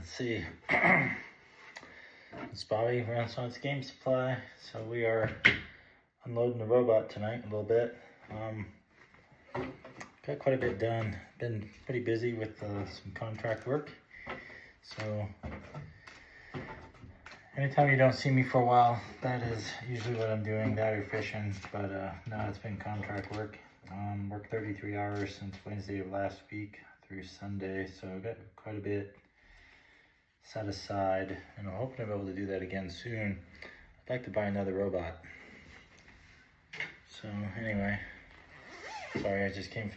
Let's see. It's Bobby, Renaissance Game Supply. So we are unloading the robot tonight a little bit. Got quite a bit done. Been pretty busy with some contract work. So anytime you don't see me for a while, that is usually what I'm doing, that or fishing. But no, it's been contract work. Worked 33 hours since Wednesday of last week through Sunday. So I got quite a bit set aside, and I'm hoping to be able to do that again soon. I'd like to buy another robot. So anyway, sorry, I just came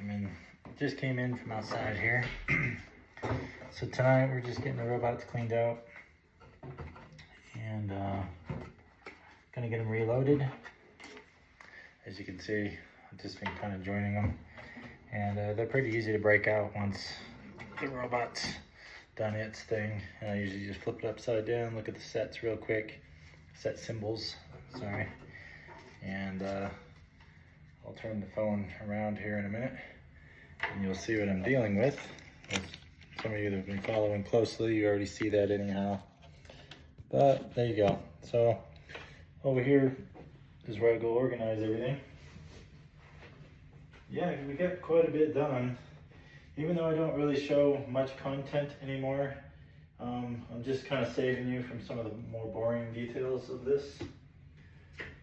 in from outside here. So tonight we're just getting the robots cleaned out and gonna get them reloaded. As you can see, I've just been kind of joining them, and they're pretty easy to break out once the robot's done its thing. And I usually just flip it upside down, look at the sets real quick, set symbols, sorry, and I'll turn the phone around here in a minute and you'll see what I'm dealing with. As some of you that have been following closely, you already see that anyhow, but there you go. So over here is where I go organize everything. Yeah, we got quite a bit done. Even though I don't really show much content anymore, I'm just kind of saving you from some of the more boring details of this.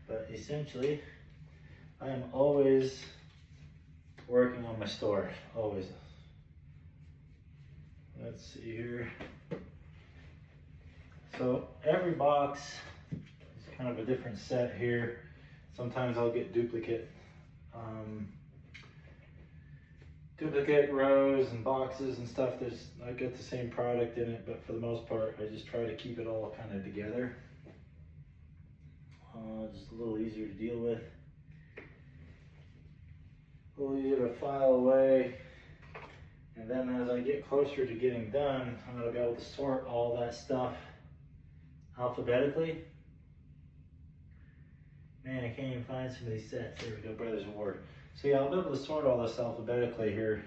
But essentially, I am always working on my store, always. Let's see here. So every box is kind of a different set here. Sometimes I'll get duplicate rows and boxes and stuff. I get the same product in it, but for the most part, I just try to keep it all kind of together. Just a little easier to deal with, a little easier to file away. And then as I get closer to getting done, I'm going to be able to sort all that stuff alphabetically. Man, I can't even find some of these sets. There we go, Brothers of War. So yeah, I'll be able to sort all this alphabetically here.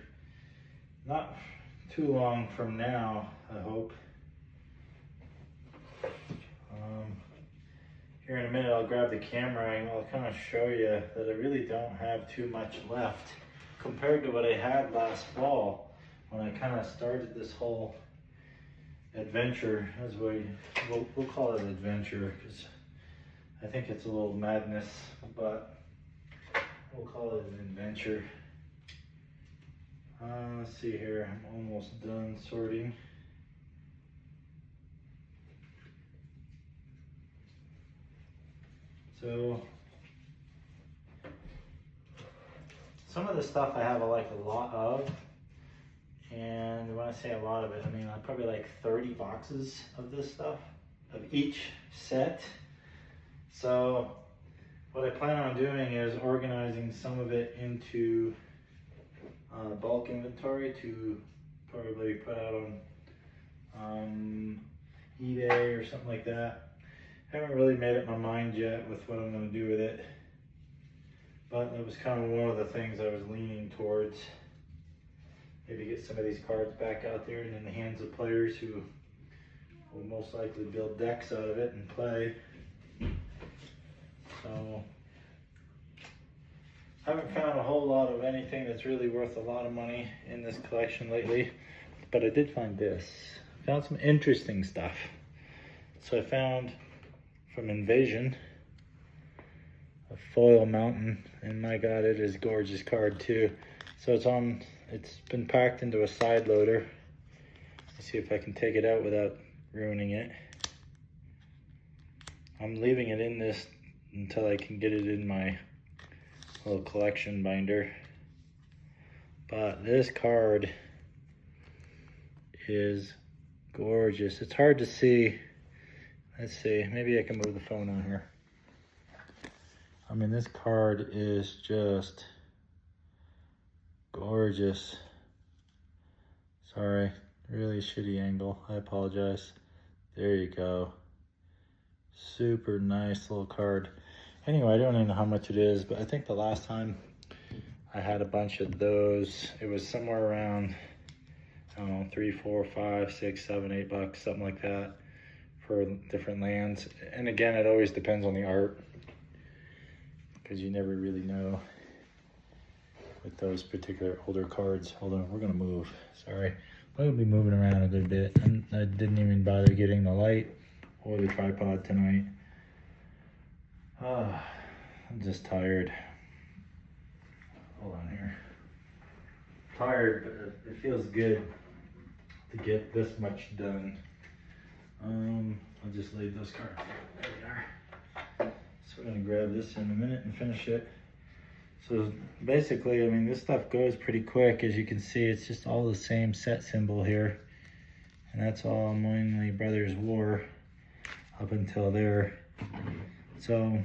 Not too long from now, I hope. Here in a minute, I'll grab the camera and I'll kind of show you that I really don't have too much left compared to what I had last fall when I kind of started this whole adventure, as we'll call it an adventure, because I think it's a little madness, but we'll call it an adventure. Let's see here, I'm almost done sorting. So some of the stuff I have like a lot of, and when I say a lot of it, I mean probably like 30 boxes of this stuff, of each set. So what I plan on doing is organizing some of it into bulk inventory to probably put out on eBay or something like that. Haven't really made up my mind yet with what I'm going to do with it, but it was kind of one of the things I was leaning towards. Maybe get some of these cards back out there and in the hands of players who will most likely build decks out of it and play. So I haven't found a whole lot of anything that's really worth a lot of money in this collection lately, but I did find this. I found some interesting stuff. So I found from Invasion a Foil Mountain, and my God, it is a gorgeous card too. So it's been packed into a side loader. Let's see if I can take it out without ruining it. I'm leaving it in this until I can get it in my little collection binder. But this card is gorgeous. It's hard to see. Let's see, maybe I can move the phone on here. I mean, this card is just gorgeous. Sorry, really shitty angle, I apologize. There you go. Super nice little card. Anyway, I don't even know how much it is, but I think the last time I had a bunch of those, it was somewhere around, I don't know, 3, 4, 5, 6, 7, $8, something like that for different lands. And again, it always depends on the art, because you never really know with those particular older cards. Hold on, we're gonna move, sorry. I'm gonna be moving around a good bit. I didn't even bother getting the light or the tripod tonight. I'm just tired. Hold on here. Tired, but it feels good to get this much done. I'll just leave those cards. There we are. So we're gonna grab this in a minute and finish it. So basically, I mean, this stuff goes pretty quick. As you can see, it's just all the same set symbol here. And that's all Moynihan Brothers wore up until there. So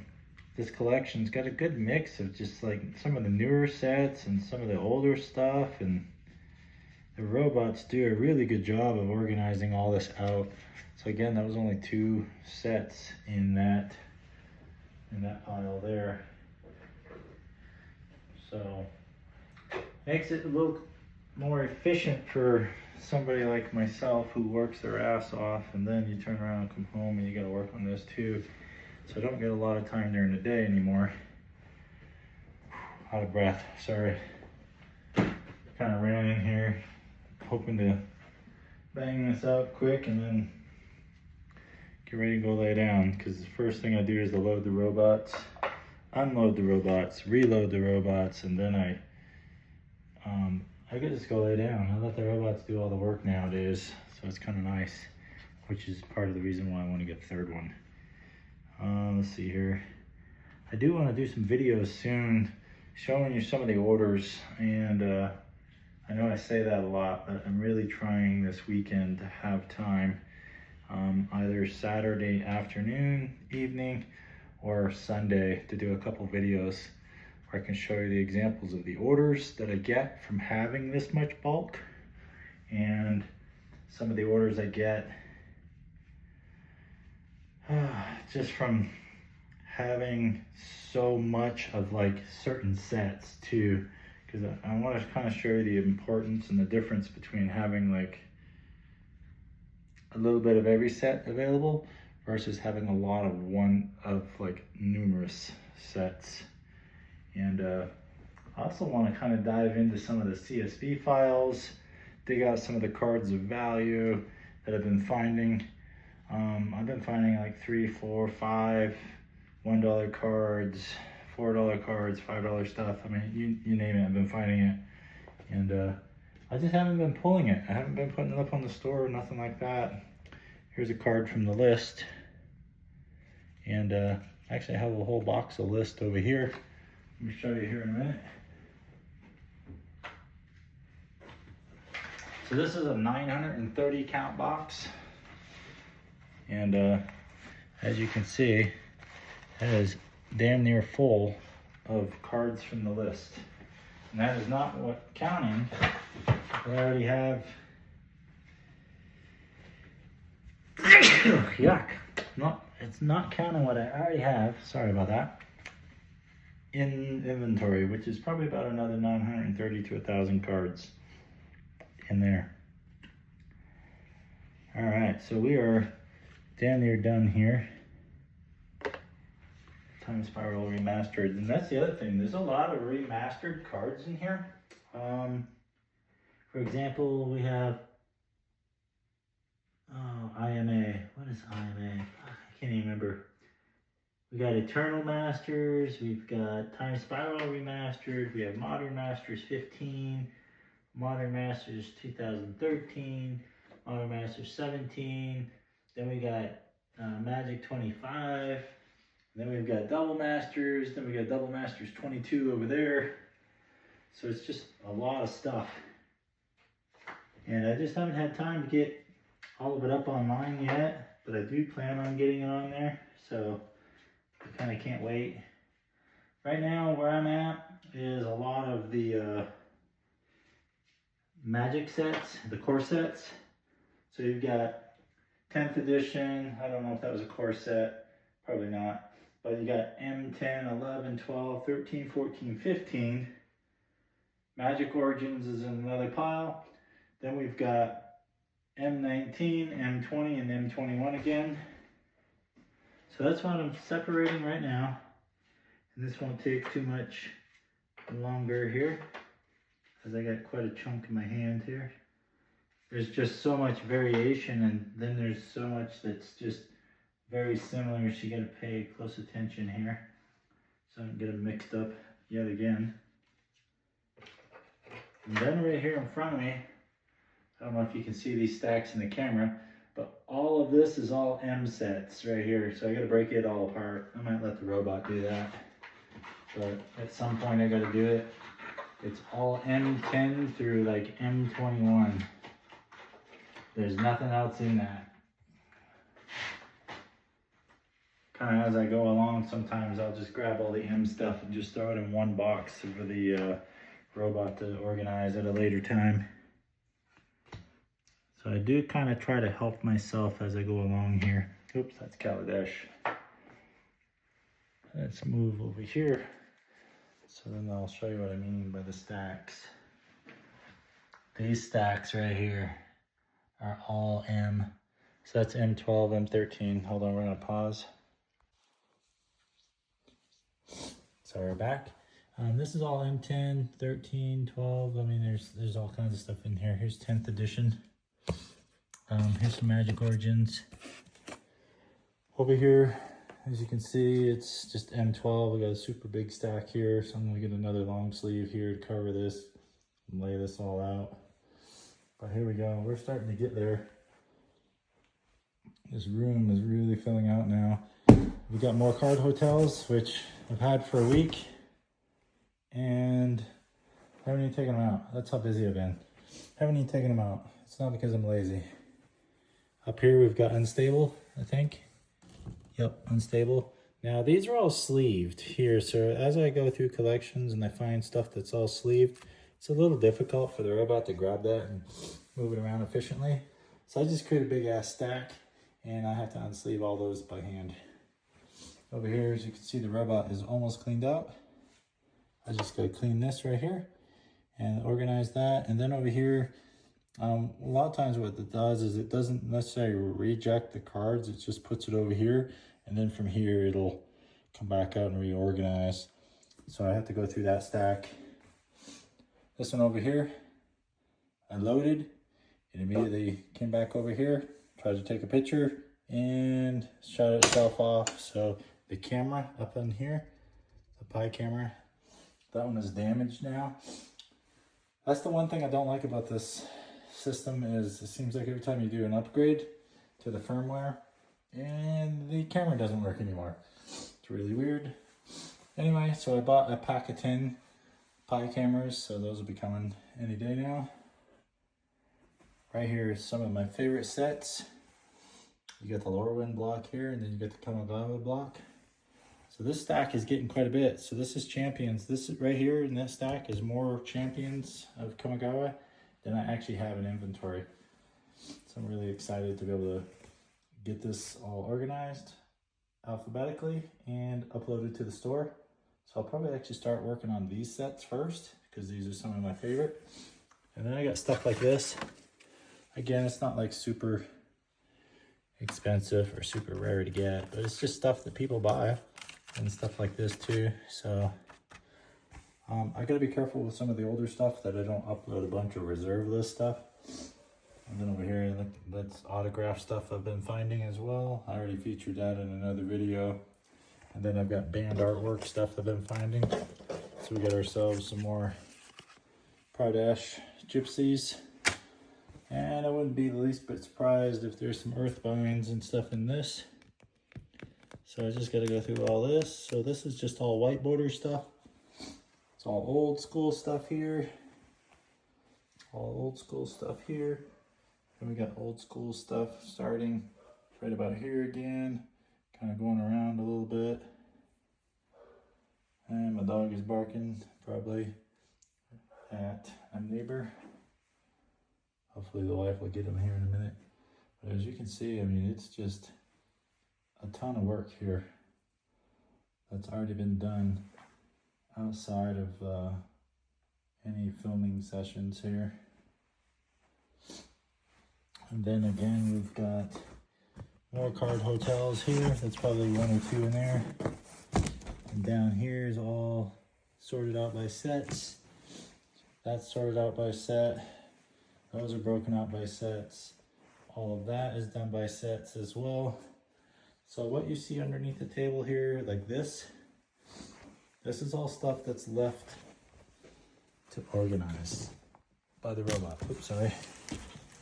this collection's got a good mix of just like some of the newer sets and some of the older stuff. And the robots do a really good job of organizing all this out. So again, that was only 2 sets in that pile there. So makes it a little more efficient for somebody like myself who works their ass off, and then you turn around and come home and you got to work on this too. So I don't get a lot of time during the day anymore. Out of breath, sorry. Kind of ran in here hoping to bang this out quick and then get ready to go lay down, because the first thing I do is to load the robots, unload the robots, reload the robots, and then I could just go lay down. I let the robots do all the work nowadays, so it's kind of nice, which is part of the reason why I want to get the 3rd one. Let's see here. I do want to do some videos soon showing you some of the orders, and I know I say that a lot, but I'm really trying this weekend to have time, either Saturday afternoon, evening, or Sunday, to do a couple videos where I can show you the examples of the orders that I get from having this much bulk, and some of the orders I get just from having so much of like certain sets too, because I want to kind of show you the importance and the difference between having like a little bit of every set available versus having a lot of like numerous sets. And I also want to kind of dive into some of the CSV files, dig out some of the cards of value that I've been finding. I've been finding like 3, 4, 5 $1 cards, $4 cards, $5 stuff. I mean, you name it, I've been finding it. And I just haven't been pulling it. I haven't been putting it up on the store or nothing like that. Here's a card from the list. And actually I have a whole box of list over here. Let me show you here in a minute. So this is a 930 count box. And as you can see, it is damn near full of cards from the list. And that is not what counting. I already have, yuck. It's not counting what I already have, sorry about that, in inventory, which is probably about another 930 to 1,000 cards in there. All right, so we are damn near done here. Time Spiral Remastered, and that's the other thing. There's a lot of remastered cards in here. For example, we have IMA. What is IMA? I can't even remember. We got Eternal Masters. We've got Time Spiral Remastered. We have Modern Masters 15, Modern Masters 2013, Modern Masters 17. Then we got Magic 25. Then we've got Double Masters. Then we got Double Masters 22 over there. So it's just a lot of stuff. And I just haven't had time to get all of it up online yet, but I do plan on getting it on there. So I kind of can't wait. Right now where I'm at is a lot of the Magic sets, the core sets. So you've got 10th edition. I don't know if that was a core set. Probably not. But you got M10, 11, 12, 13, 14, 15. Magic Origins is in another pile. Then we've got M19, M20, and M21 again. So that's what I'm separating right now. And this won't take too much longer here, because I got quite a chunk in my hand here. There's just so much variation, and then there's so much that's just very similar, so you gotta pay close attention here so I don't get them mixed up yet again. And then right here in front of me, I don't know if you can see these stacks in the camera, but all of this is all M sets right here, so I gotta break it all apart. I might let the robot do that, but at some point I gotta do it. It's all M10 through like M21. There's nothing else in that. Kind of as I go along, sometimes I'll just grab all the M stuff and just throw it in one box for the robot to organize at a later time. So I do kind of try to help myself as I go along here. Oops, that's Kaladesh. Let's move over here. So then I'll show you what I mean by the stacks. These stacks right here are all M. So that's M12, M13. Hold on, we're gonna pause. So we're back. This is all M10, 13, 12. I mean, there's all kinds of stuff in here. Here's 10th edition. Here's some Magic Origins. Over here, as you can see, it's just M12. We got a super big stack here, so I'm gonna get another long sleeve here to cover this and lay this all out. But here we go, we're starting to get there. This room is really filling out now. We got more card hotels, which I've had for a week, and I haven't even taken them out. That's how busy I've been. Haven't even taken them out. It's not because I'm lazy. Up here we've got Unstable, I think. Yep, Unstable. Now these are all sleeved here, so as I go through collections and I find stuff that's all sleeved, it's a little difficult for the robot to grab that and move it around efficiently. So I just create a big ass stack, and I have to unsleeve all those by hand. Over here, as you can see, the robot is almost cleaned out. I just gotta clean this right here and organize that. And then over here, a lot of times what it does is it doesn't necessarily reject the cards, it just puts it over here, and then from here it'll come back out and reorganize. So I have to go through that stack. This one over here, I loaded, it immediately came back over here, tried to take a picture, and shut itself off. So the camera up in here, the Pi camera, that one is damaged now. That's the one thing I don't like about this system, is it seems like every time you do an upgrade to the firmware, and the camera doesn't work anymore. It's really weird. Anyway, so I bought a pack of 10 Pi cameras, so those will be coming any day now. Right here is some of my favorite sets. You got the Lorwyn block here, and then you got the Kamigawa block. So this stack is getting quite a bit. So this is Champions. This is right here in this stack is more Champions of Kamigawa than I actually have in inventory. So I'm really excited to be able to get this all organized alphabetically and uploaded to the store. So I'll probably actually start working on these sets first, because these are some of my favorite. And then I got stuff like this. Again, it's not like super expensive or super rare to get, but it's just stuff that people buy, and stuff like this too. So I gotta be careful with some of the older stuff that I don't upload a bunch of reserve list stuff. And then over here, that's autograph stuff I've been finding as well. I already featured that in another video. And then I've got band artwork stuff I've been finding. So we got ourselves some more Pradesh Gypsies. And I wouldn't be the least bit surprised if there's some Earthbinds and stuff in this. So I just got to go through all this. So this is just all white border stuff. It's all old school stuff here. All old school stuff here. And we got old school stuff starting right about here again. Kind of going around a little bit. And my dog is barking, probably at a neighbor. Hopefully the wife will get him here in a minute. But as you can see, I mean, it's just a ton of work here that's already been done outside of any filming sessions here. And then again, we've got more card hotels here. That's probably 1 or 2 in there. And down here is all sorted out by sets. That's sorted out by set. Those are broken out by sets. All of that is done by sets as well. So what you see underneath the table here, like this is all stuff that's left to organize by the robot. Oops, sorry.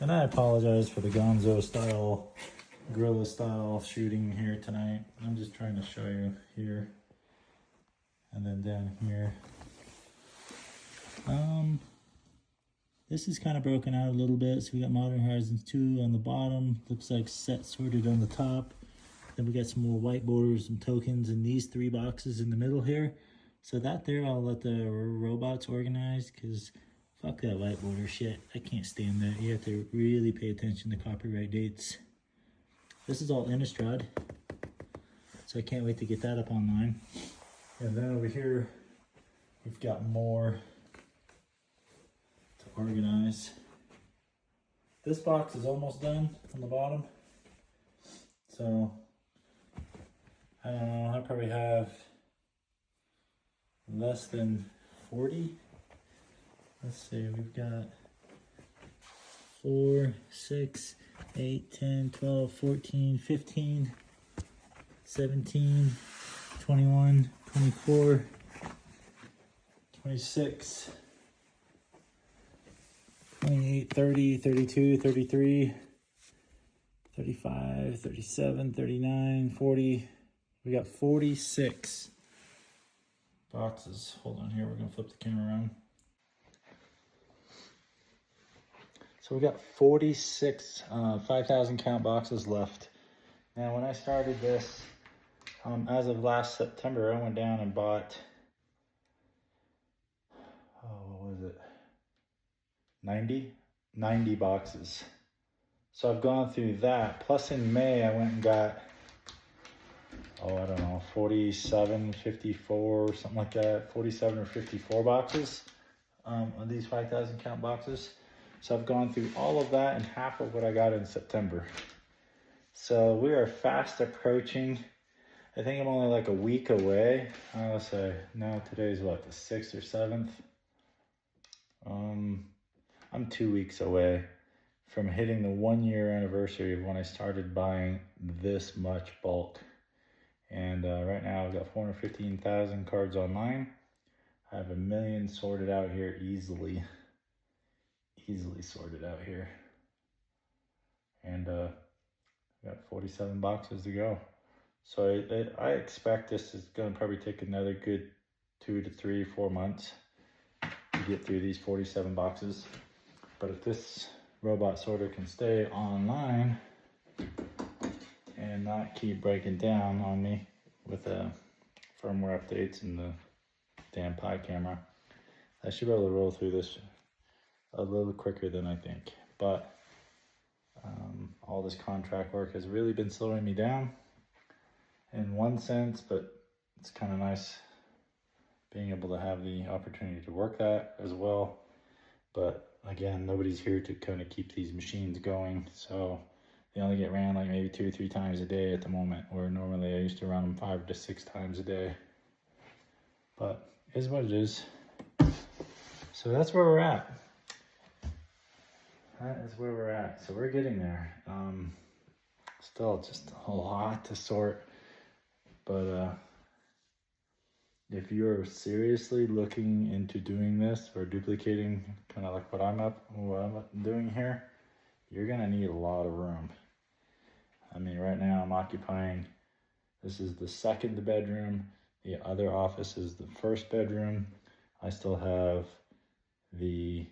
And I apologize for the Gonzo style, guerrilla style shooting here tonight. I'm just trying to show you here. And then down here. This is kind of broken out a little bit. So we got Modern Horizons 2 on the bottom. Looks like set sorted on the top. Then we got some more white borders, some tokens in these 3 boxes in the middle here. So that there, I'll let the robots organize, because fuck that white border shit. I can't stand that. You have to really pay attention to copyright dates. This is all Innistrad, so I can't wait to get that up online. And then over here, we've got more to organize. This box is almost done on the bottom. So, I don't know, I probably have less than 40. Let's see, we've got 4, 6, 8, 10, 12, 14, 15, 17, 21, 24, 26, 28, 30, 32, 33, 35, 37, 39, 40. We got 46 boxes. Hold on here, we're gonna flip the camera around. So we got 46 5,000 count boxes left. Now when I started this, as of last September, I went down and bought, what was it? 90 boxes. So I've gone through that. Plus in May, I went and got, I don't know, 47, 54, something like that. 47 or 54 boxes on these 5,000 count boxes. So I've gone through all of that and half of what I got in September. So we are fast approaching. I think I'm only like a week away. Let's say, no, today's what, the 6th or 7th? I'm 2 weeks away from hitting the 1-year anniversary of when I started buying this much bulk. And right now I've got 415,000 cards online. I have 1 million sorted out here easily sorted out here. And got 47 boxes to go. So I expect this is going to probably take another good 2 to 3, 4 months to get through these 47 boxes. But if this robot sorter can stay online and not keep breaking down on me with firmware updates and the damn Pi camera, I should be able to roll through this a little quicker than I think. But all this contract work has really been slowing me down in one sense, but it's kind of nice being able to have the opportunity to work that as well. But again, nobody's here to kind of keep these machines going, so they only get ran like maybe 2 or 3 times a day at the moment, where normally I used to run them 5 to 6 times a day. But it is what it is. So that's where we're at. That is where we're at. So we're getting there. Still just a lot to sort. But if you're seriously looking into doing this or duplicating kind of like what I'm doing here, you're gonna need a lot of room. I mean, right now I'm occupying, this is the 2nd bedroom. The other office is the 1st bedroom. I still have the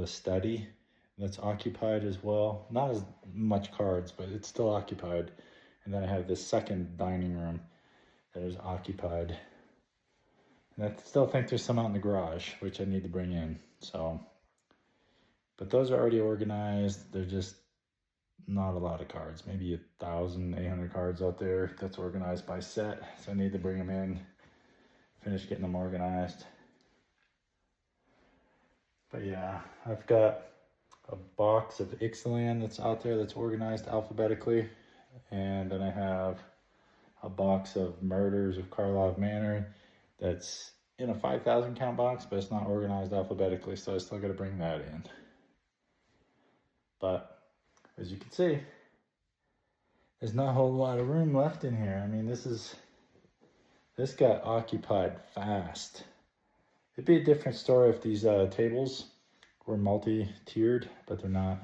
study that's occupied as well. Not as much cards, but it's still occupied. And then I have this 2nd dining room that is occupied. And I still think there's some out in the garage, which I need to bring in. So, but those are already organized. They're just not a lot of cards. Maybe 1,800 cards out there that's organized by set. So I need to bring them in, finish getting them organized. But yeah, I've got a box of Ixalan that's out there that's organized alphabetically. And then I have a box of Murders of Karlov Manor that's in a 5,000 count box, but it's not organized alphabetically, so I still got to bring that in. But as you can see, there's not a whole lot of room left in here. I mean, this got occupied fast. It'd be a different story if these tables were multi-tiered, but they're not.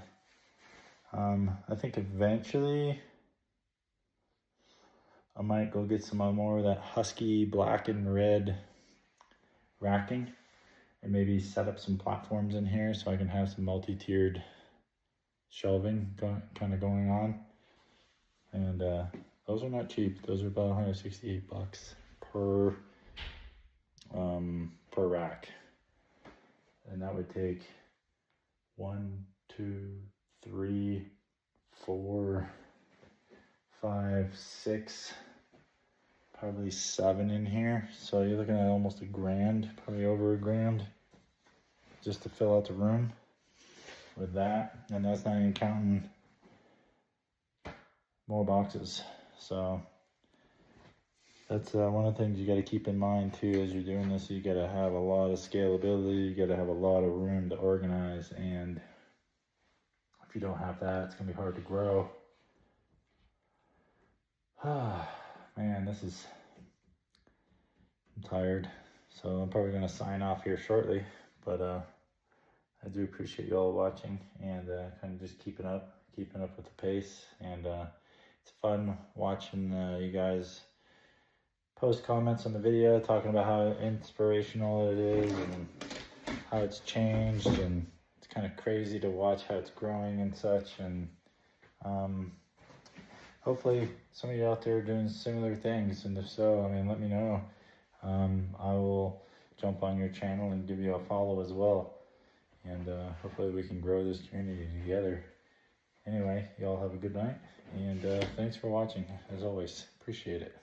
I think eventually I might go get some more of that husky black and red racking and maybe set up some platforms in here so I can have some multi-tiered shelving kind of going on. And those are not cheap. Those are about 168 bucks per rack. And that would take 1, 2, 3, 4, 5, 6, probably 7 in here. So you're looking at almost $1,000, probably over $1,000 just to fill out the room with that. And that's not even counting more boxes. So that's one of the things you got to keep in mind too as you're doing this. You got to have a lot of scalability. You got to have a lot of room to organize, and if you don't have that, it's gonna be hard to grow. Man, I'm tired, so I'm probably gonna sign off here shortly. But I do appreciate you all watching and kind of just keeping up with the pace. And it's fun watching you guys post comments on the video, talking about how inspirational it is and how it's changed, and it's kind of crazy to watch how it's growing and such. And hopefully some of you out there are doing similar things, and if so, I mean, let me know. I will jump on your channel and give you a follow as well, and hopefully we can grow this community together. Anyway, y'all have a good night, and thanks for watching as always. Appreciate it.